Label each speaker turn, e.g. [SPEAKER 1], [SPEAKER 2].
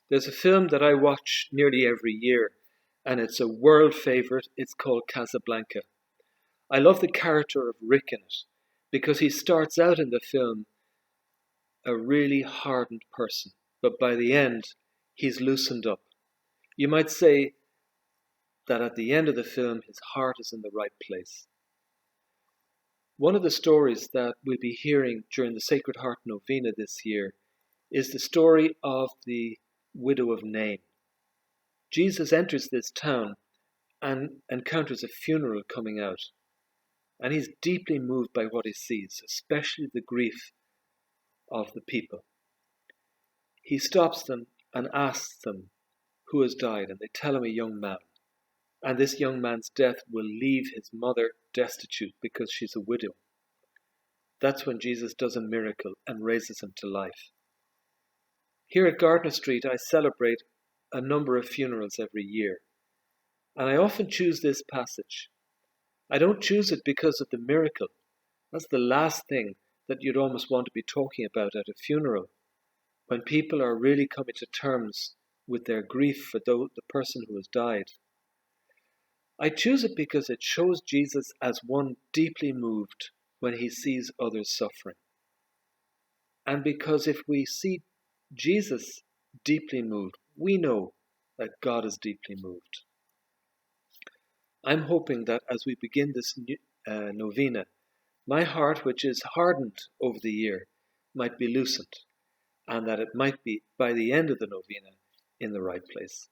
[SPEAKER 1] There's a film that I watch nearly every year, and it's a world favourite. It's called Casablanca. I love the character of Rick in it because he starts out in the film a really hardened person, but by the end, he's loosened up. You might say that at the end of the film, his heart is in the right place. One of the stories that we'll be hearing during the Sacred Heart Novena this year is the story of the widow of Nain. Jesus enters this town and encounters a funeral coming out, and he's deeply moved by what he sees, especially the grief of the people. He stops them and asks them who has died, and they tell him a young man. And this young man's death will leave his mother destitute because she's a widow. That's when Jesus does a miracle and raises him to life. Here at Gardner Street, I celebrate a number of funerals every year, and I often choose this passage. I don't choose it because of the miracle. That's the last thing that you'd almost want to be talking about at a funeral, when people are really coming to terms with their grief for the person who has died. I choose it because it shows Jesus as one deeply moved when he sees others suffering. And because if we see Jesus deeply moved, we know that God is deeply moved. I'm hoping that as we begin this novena, my heart, which is hardened over the year, might be loosened, and that it might be, by the end of the novena, in the right place.